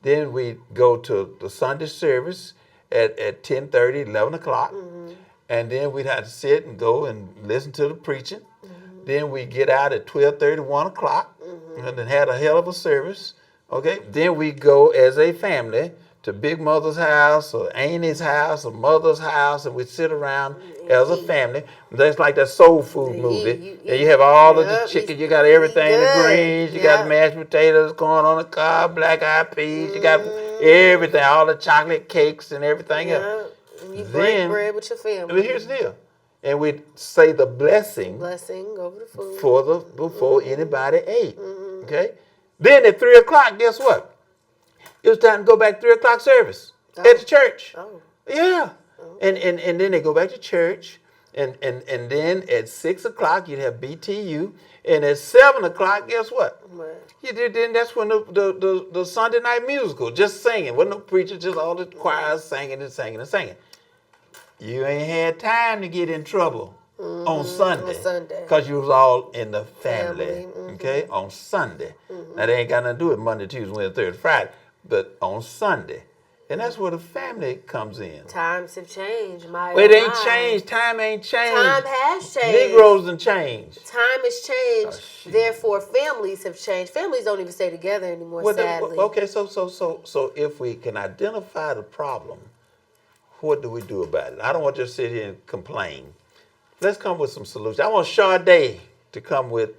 Then we go to the Sunday service at 10:30, 11 o'clock. Mm-hmm. And then we'd have to sit and go and listen to the preaching. Mm-hmm. Then we get out at 12:30, 1 o'clock, and then had a hell of a service. Okay. Then we go as a family to Big Mother's house or Auntie's house or Mother's house, and we sit around as a family. That's like that soul food movie. And you have all of the chicken, you got everything, the greens, you got the mashed potatoes going on the cob, black eyed peas, you got everything, all the chocolate cakes and everything else. And you break bread with your family. But here's the deal. And we say the blessing over the food before anybody ate. Mm-hmm. Okay? Then at 3 o'clock, guess what? It was time to go back to 3 o'clock service at the church. Oh. Yeah. Oh. And then they go back to church. And then at 6 o'clock, you'd have BTU. And at 7 o'clock, guess what? Then that's when the Sunday night musical, just singing. Wasn't no preacher, just all the choirs singing and singing and singing. you ain't had time to get in trouble on Sunday. On Sunday. Because you was all in the family. Family, Okay? On Sunday. Now, they ain't got nothing to do with Monday, Tuesday, Wednesday, Thursday, Friday. But on Sunday. And that's where the family comes in. Times have changed, my Well, it ain't changed. Time ain't changed. Time has changed. Negroes done changed. Time has changed. Oh, Therefore, families have changed. Families don't even stay together anymore, sadly. Okay, so if we can identify the problem, what do we do about it? I don't want to just sit here and complain. Let's come with some solutions. I want Charday to come with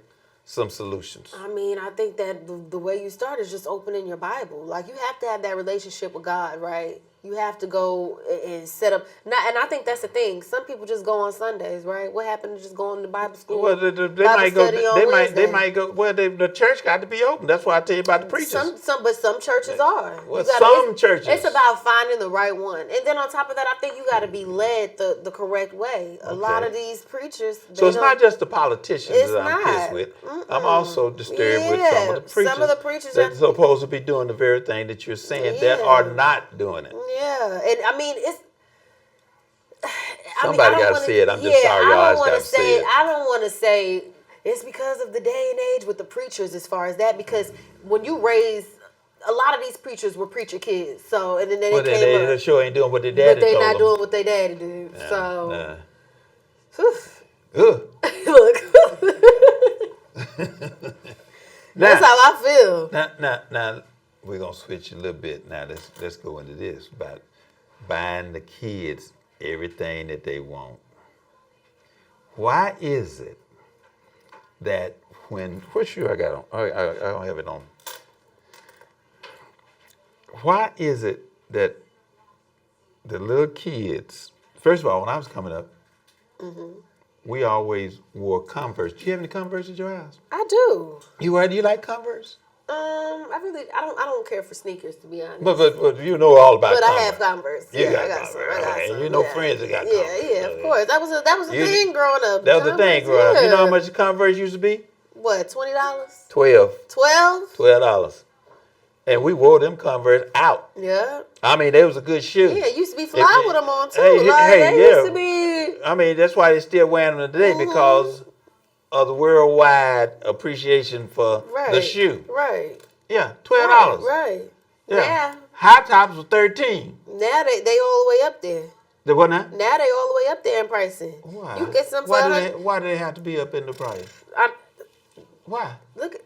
some solutions. I mean, I think that the way you start is just opening your Bible. Like, you have to have that relationship with God, right? You have to go and set up. And I think that's the thing. Some people just go on Sundays, right? What happened to just going to Bible school? Well, they might go. They might go. Well, the church got to be open. That's why I tell you about the preachers. But some churches are. Well, some churches. It's about finding the right one, and then on top of that, I think you got to be led the correct way. A lot of these preachers. So it's not just the politicians that I'm pissed with. I'm also disturbed with some of the preachers. Some of the preachers that's supposed to be doing the very thing that you're saying that are not doing it. Yeah, and I mean it's. Somebody got to say it. I'm just sorry, y'all got to say it. I don't want to say it's because of the day and age with the preachers as far as that, because when you raise, a lot of these preachers were preacher kids, so and then they came up. Sure ain't doing what their daddy told them. But they not doing what their daddy did. So. Look. That's how I feel. Now, we're gonna switch a little bit. Now let's go into this about buying the kids everything that they want. Why is it that what shoe I got on? I don't have it on. Why is it that the little kids? First of all, when I was coming up, we always wore Converse. Do you have any Converse at your house? I do. Do you like Converse? I don't care for sneakers, to be honest. But you know all about Converse. But I have Converse. You got I got Converse. some. And you know friends that got Converse. Yeah, of course. That was a thing growing up. That was the thing growing up. You know how much Converse used to be? What, $20? $12. And we wore them Converse out. Yeah. I mean, they was a good shoe. Yeah, it used to be fly with them on too. Used to be. I mean, that's why they still wearing them today, because of the worldwide appreciation for the shoe. Right. Yeah, $12. Right. Yeah. Now, high tops was $13. Now they all the way up there. They what now? Now they all the way up there in pricing. Why? You get some. Why do they have to be up in the price? Why? Look at.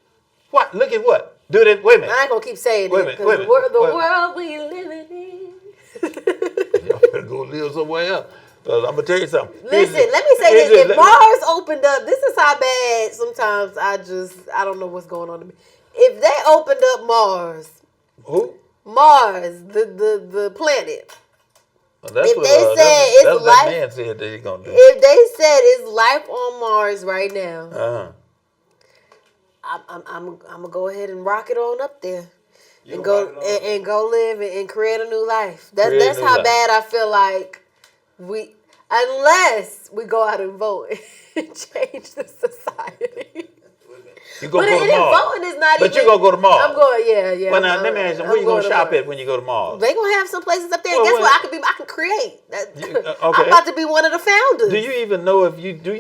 What? Look at what? Do they? Wait a minute. I ain't gonna keep saying it. The world we living in. Y'all better go live somewhere else. I'm gonna tell you something. Listen, let me say this. If Mars opened up, this is how bad sometimes I don't know what's going on to me. If they opened up Mars. Who? Mars, the planet. Well, that's if what, they said it's life, that man said they're gonna do. If they said it's life on Mars right now, I'm gonna go ahead and rock it on up there. And go live and create a new life. That's how bad I feel like unless we go out and vote and change the society. You go to Mars. Voting is not but you're going to go to Mars. I'm going, yeah. Well, now, let me ask you, where you going to shop at when you go to Mars? They going to have some places up there. And guess what? I can create. Okay. I'm about to be one of the founders. Do you even know if you can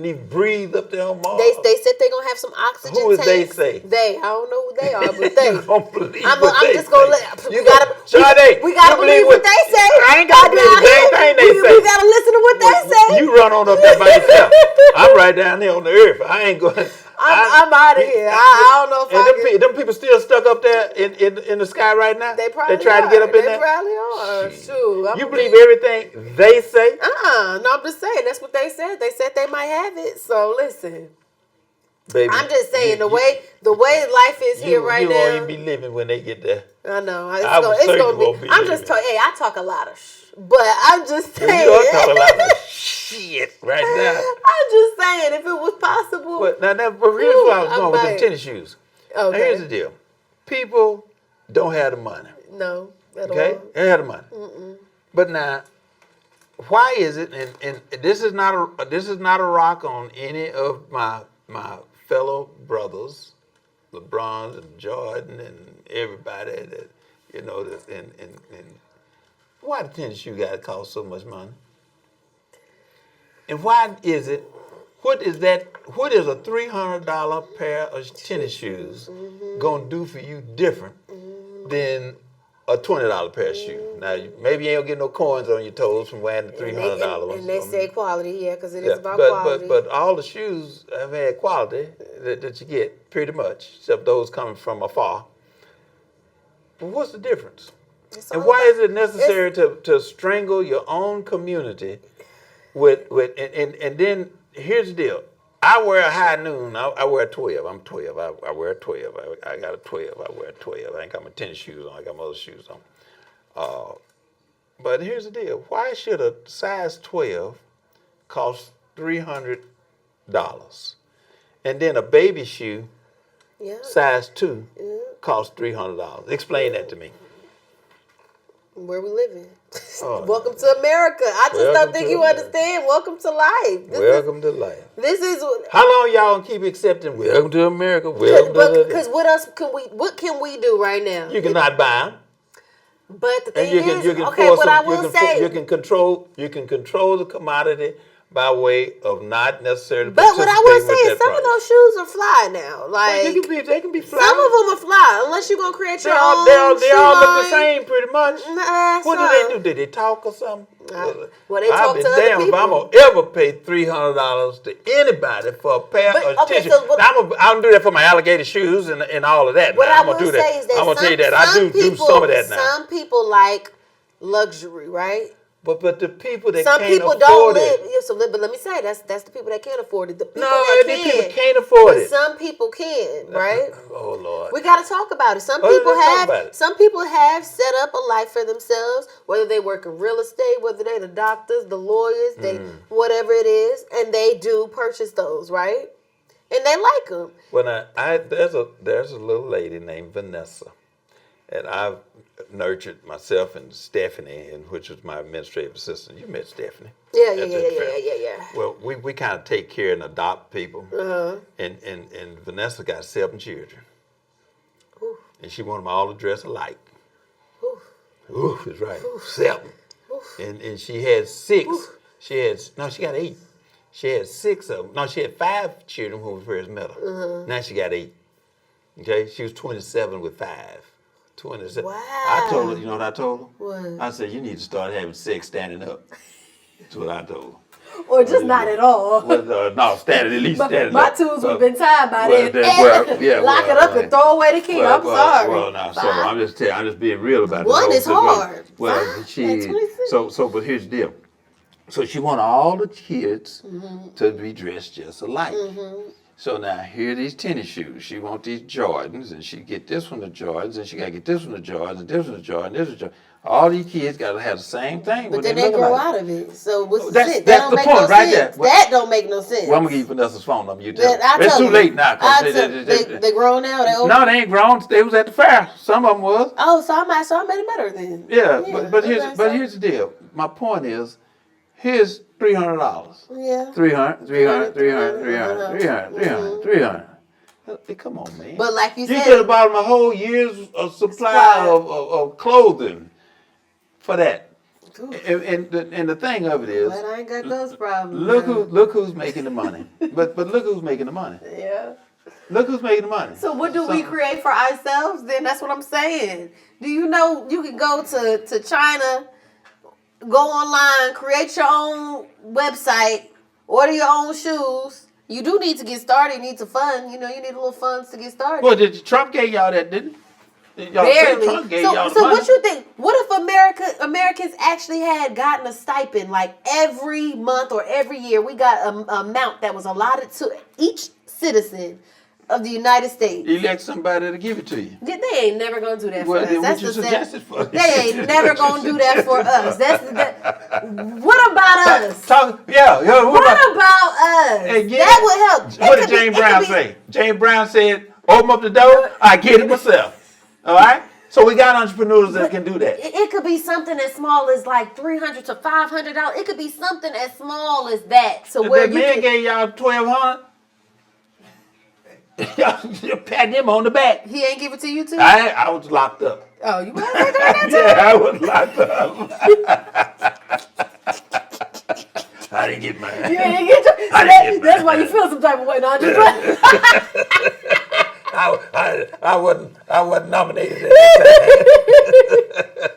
even breathe up there on Mars? They said they're going to have some oxygen Who is tanks. they say? They. I don't know who they are, but they. don't believe I'm what just going to let. We got to believe what they say. I ain't got to believe the same thing they say. We got to listen to what they say. You run on up there by yourself. I'm right down here on the earth. I ain't going. I'm out of here. I don't know if them people still stuck up there in the sky right now? They probably try to get up in there? They probably are. Shoot. You believe everything they say? No, I'm just saying. That's what they said. They said they might have it. So listen. Baby, I'm just saying the way life is here right now. You won't even be living when they get there. I know. It's gonna be. I'm just talking. Hey, I talk a lot of but I'm just saying. You are talking a lot of shit right now. I'm just saying, if it was possible. But here's where I was going with them tennis shoes. Okay. Now, here's the deal. People don't have the money. No. Okay? They have the money. But now, why is it? And this is not a rock on any of my fellow brothers, LeBron and Jordan and everybody that and why the tennis shoe got to cost so much money? And why is it? What is that? What is a $300 pair of tennis shoes gonna do for you different than a $20 pair of shoes? Now, maybe you ain't gonna get no coins on your toes from wearing the $300 ones. And they say quality, yeah, because it is about but, quality. But all the shoes have had quality that you get pretty much, except those coming from afar. But what's the difference? And why is it necessary to strangle your own community and then here's the deal. I wear a high noon. I wear a 12. I'm 12. I wear a 12. I got a 12. I wear a 12. I ain't got my tennis shoes on. I got my other shoes on. But here's the deal. Why should a size 12 cost $300? And then a baby shoe, size 2, costs $300. Explain that to me. Where we living. Welcome to America. I just don't think you understand. Welcome to life. Welcome to life. This is how long y'all keep accepting welcome to America? Because what else can we do right now? You cannot buy them. But the thing you can you can control the commodity by way of not necessarily. But what I will say is some of those shoes are fly now. Like they can be fly. Some of them are fly unless you're gonna create your own. They all look the same pretty much. What do they do? Did they talk or something? Well, they talk to other people. If I'm gonna ever pay $300 to anybody for a pair of tissues, I'm gonna do that for my alligator shoes and all of that. What I'm I will say is that I'm gonna tell you that I do some of that now. Some people like luxury, right? But the people that some can't people afford don't live. it. So, but let me say that's the people that can't afford it. The people people can't afford it. Some people can, right? Oh Lord, we got to talk about it. Some people have set up a life for themselves, whether they work in real estate, whether they're the doctors, the lawyers, they whatever it is, and they do purchase those, right? And they like them. Well, there's a little lady named Vanessa, and I've nurtured myself and Stephanie, which was my administrative assistant. You met Stephanie. Yeah. Well, we kind of take care and adopt people. And Vanessa got 7 children. Ooh. And she wanted them all to dress alike. Ooh, that's right. 7. And she had 6. Ooh. She got 8. She had 6 of them. No, she had 5 children when we first met her. Now she got 8. Okay? She was 27 with 5. 27. Wow. I told her, you know what I told her? What? I said, you need to start having sex standing up. That's what I told her. Or just not at all. Well, no, standing, at least standing my up. tools would have been tied by then. Lock it up and throw away the key. I'm sorry. Well, no, so I'm just being real about it. One is hard. Well, but here's the deal. So she wanted all the kids to be dressed just alike. So now here are these tennis shoes. She wants these Jordans, and she get this one the Jordans, and she got to get this one the Jordans, and this one the Jordan, this one the Jordan. All these kids got to have the same thing. But then they grow out of it. So what's that's sense? That's the point right there. That don't make no sense. Well, I'm going to give you Vanessa's phone number. You tell me. It's too late now. They grown now? No, they ain't grown. They was at the fair. Some of them was. Oh, so I made it better then. Yeah, but here's the deal. My point is, here's $300. Yeah. 300. Hey, come on, man. But like you said, you could have bought them a whole year's supply of clothing for that. And the thing of it is, but I ain't got those problems. Look who's making the money. But look who's making the money. Yeah. Look who's making the money. So what do we create for ourselves then? That's what I'm saying. Do you know you can go to China, go online, create your own website, order your own shoes. You do need to get started. You need to fund. You need a little funds to get started. Well, Trump gave y'all that, didn't he? Barely. Trump gave y'all the so money. What you think? What if Americans actually had gotten a stipend like every month or every year? We got an amount that was allotted to each citizen of the United States. Elect somebody to give it to you. They ain't never gonna do that for us. That's what you suggested for us. They ain't never gonna do that for us. What about us? What about us? That would help. What did James Brown say? James Brown said, "Open up the door, I get it myself." All right. So we got entrepreneurs that can do that. It could be something as small as like $300 to $500. It could be something as small as that. So where that man gave y'all $1,200. You pat him on the back. He ain't give it to you too? I was locked up. Oh, you want to say during that time? Yeah, I was locked up. I didn't get mine. You didn't get your, that's why you feel some type of way. No, just I wasn't nominated at the time.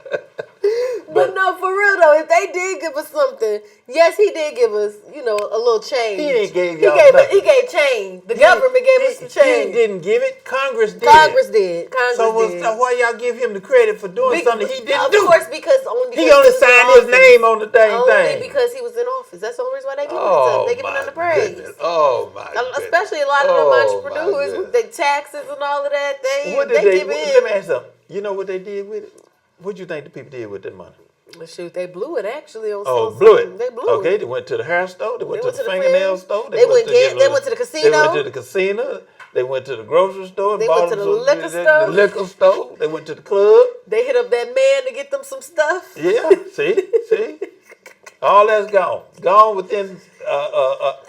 But no, for real though, if they did give us something, yes, he did give us, a little change. He didn't give y'all nothing. He gave change. The government gave us the change. He didn't give it. Congress did. Congress did. So why y'all give him the credit for doing something he didn't do? Of course, because he only signed his name on the dang thing. Only because he was in office. That's the only reason why they give it to him. They give him the praise. Goodness. Oh my goodness. Especially a lot of them entrepreneurs with their taxes and all of that. They give it. Let me ask you something. You know what they did with it? What do you think the people did with that money? Shoot, they blew it actually on blew it. They blew it. Okay, they went to the hair store, they went to the fingernail store, they went to the casino. They went to the casino, they went to the grocery store, they went to the liquor store. The liquor store, they went to the club. They hit up that man to get them some stuff. Yeah, see? All that's gone. Gone within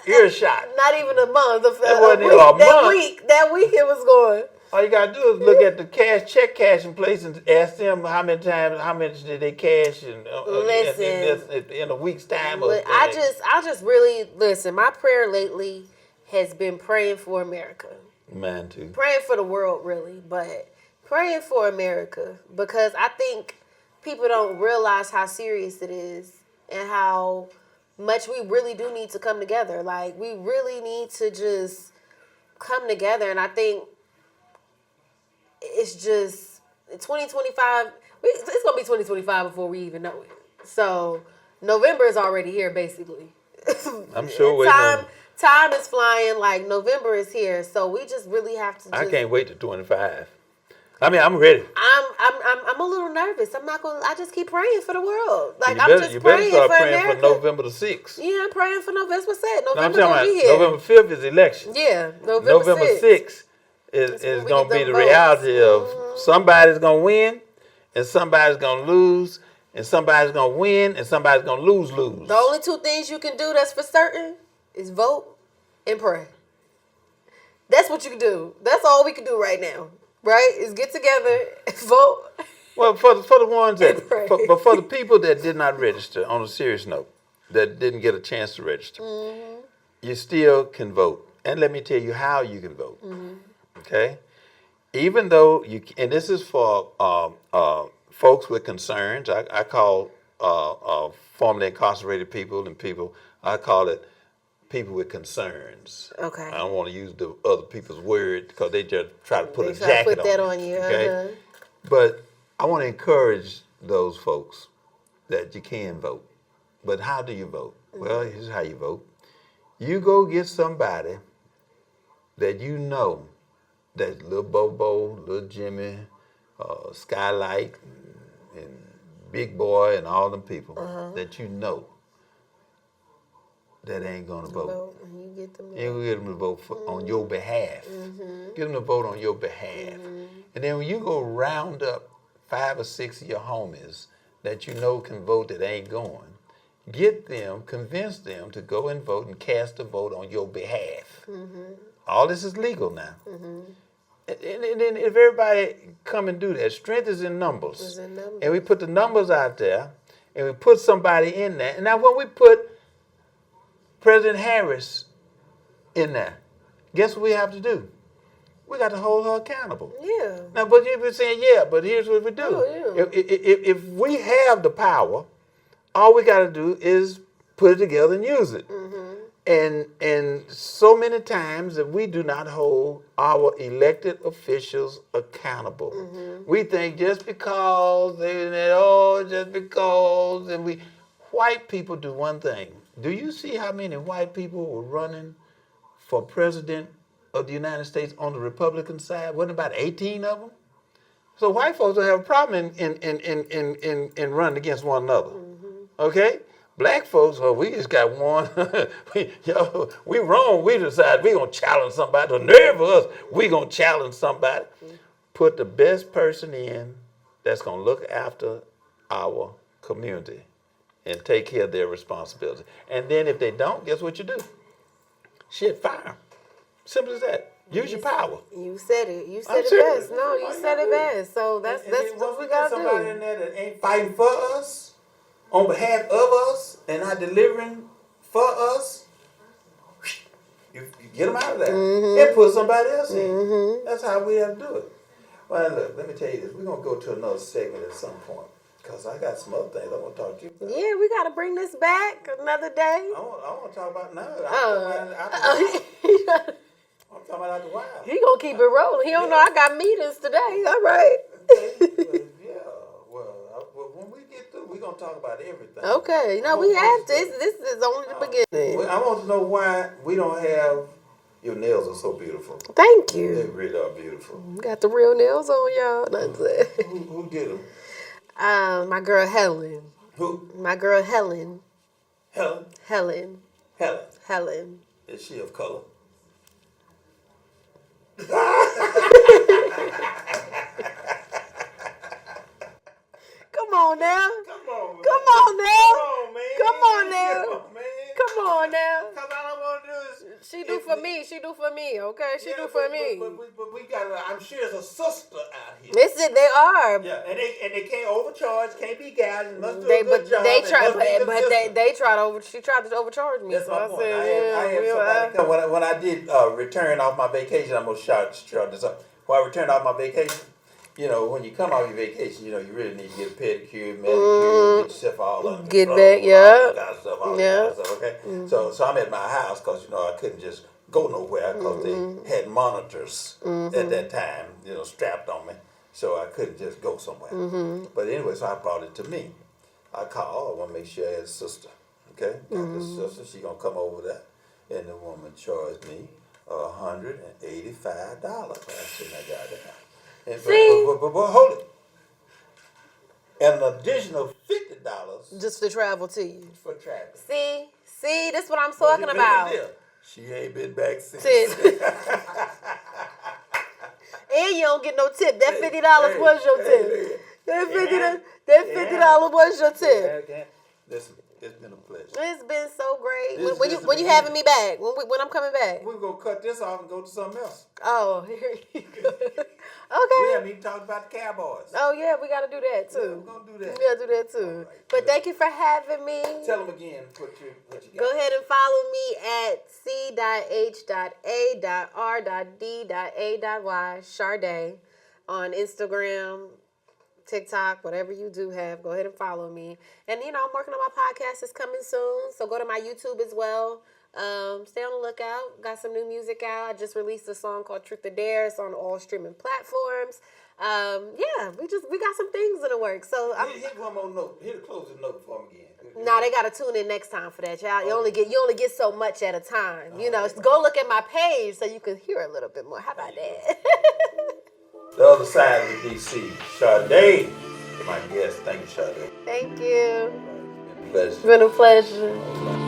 earshot. Not even a month. That week it was going. All you gotta do is look at the check cashing place and ask them how much did they cash in a week's time. I just really listen. My prayer lately has been praying for America. Man, too. Praying for the world, really, but praying for America because I think people don't realize how serious it is and how much we really do need to come together. Like we really need to just come together, and I think. It's just 2025. It's gonna be 2025 before we even know it. So November is already here, basically. I'm sure. Time is flying. Like November is here, so we just really have to. I can't wait to 25. I mean, I'm ready. I'm a little nervous. I'm not gonna. I just keep praying for the world. Like you better start praying for November the 6th. Yeah, I'm praying for November. That's what's said. November gonna be here. November 5th is election. Yeah, November 6th. Is going to be the reality of somebody's going to win and somebody's going to lose and somebody's going to win and somebody's going to lose. The only two things you can do that's for certain is vote and pray. That's what you can do. That's all we can do right now, right? Is get together and vote. Well, for the ones that, but for the people that did not register, on a serious note, that didn't get a chance to register, you still can vote. And let me tell you how you can vote. Okay, even though and this is for folks with concerns. I call formerly incarcerated people and people. I call it people with concerns. Okay. I don't want to use the other people's word because they just try to put a jacket on you. Okay, but I want to encourage those folks that you can vote. But how do you vote? Well, here's how you vote. You go get somebody that you know. That little Bobo, little Jimmy, Skylight, and Big Boy, and all them people that you know that ain't gonna vote. You get them to vote on your behalf. Get them to vote on your behalf. And then when you go round up 5 or 6 of your homies that you know can vote that ain't going, get them, convince them to go and vote and cast a vote on your behalf. All this is legal now. And then if everybody come and do that, strength is in numbers. And we put the numbers out there, and we put somebody in there. And now when we put President Harris in there, guess what we have to do? We got to hold her accountable. Yeah. Now, but you've been saying, but here's what we do. Oh, yeah. If we have the power, all we got to do is put it together and use it. And so many times that we do not hold our elected officials accountable. We think just because, and white people do one thing. Do you see how many white people were running for president of the United States on the Republican side? Wasn't about 18 of them? So white folks don't have a problem in running against one another. Okay? Black folks, we just got one. we wrong. We decided we gonna challenge somebody. The nerve of us, we gonna challenge somebody. Put the best person in that's gonna look after our community and take care of their responsibility. And then if they don't, guess what you do? Fire 'em. Simple as that. Use your power. You said it. You said I'm it serious. best. No, you said it best. So that's what we gotta somebody do. in there that ain't fighting for us, on behalf of us, and not delivering for us. You get them out of there and put somebody else in. That's how we have to do it. Well, look, let me tell you this. We're going to go to another segment at some point because I got some other things I want to talk to you about. Yeah, we got to bring this back another day. I want to talk about now. I'm talking about out the wild. He going to keep it rolling. He don't know I got meetings today. All right. Okay. Well, when we get through, we're going to talk about everything. Okay. No, we have to. This is only the beginning. I want to know why we don't have... Your nails are so beautiful. Thank you. They really are beautiful. You got the real nails on, y'all. That's it. Who did them? My girl Helen. Who? My girl Helen. Helen? Helen. Helen. Helen. Is she of color? Come on now. Come on, man. Come on now. Come on, man. Come on now. Come on, man. Come on now. Because all I want to do is... She do for me. She do for me, okay? She do for me. But we got... I'm sure there's a sister out here. Listen, they are. Yeah, and they can't overcharge, can't be gouged, must do They, a good but job. they try, but they tried to over. She tried to overcharge me. That's So my I point. said, I had somebody come when I did return off my vacation. I'm gonna short this up. When I returned off my vacation, you know, when you come off your vacation, you know, you really need to get a pedicure, manicure, get yourself all up. Get back, yeah. All that kind of stuff, all that kind of stuff, okay? So I'm at my house because, you know, I couldn't just go nowhere because they had monitors at that time, you know, strapped on me. So I couldn't just go somewhere. But anyway, so I brought it to me. I called, I want to make sure I had a sister, okay? Got this sister, she going to come over there. And the woman charged me $185. I said, I got it. And but hold it. And an additional $50 just to travel to you. for travel. See, this is what I'm talking about. She ain't been back since. And you don't get no tip. That $50 was your tip. That $50 was your tip. Listen, it's been a pleasure. It's been so great. When you having me back? When I'm coming back? We're going to cut this off and go to something else. Oh, here you go. We Okay. haven't even talked about the Cowboys. Oh, yeah, we got to do that, too. Yeah, we're going to do that. We got to do that, too. Right, but thank you for having me. Tell them again what you got. Go ahead and follow me at c.h.a.r.d.a.y, Charday, on Instagram, TikTok, whatever you do have. Go ahead and follow me. And, you know, I'm working on my podcast. It's coming soon. So go to my YouTube as well. Stay on the lookout. Got some new music out. I just released a song called Truth or Dare. It's on all streaming platforms. Yeah, we got some things in the works. So hit one more note. Hit a closing note for me again. Nah, they gotta tune in next time for that, y'all. You only get so much at a time. You know, go look at my page so you can hear a little bit more. How about that? The other side of the DC, Charday. My guest. Thank you, Charday. Thank you. It's been a pleasure. It's been a pleasure.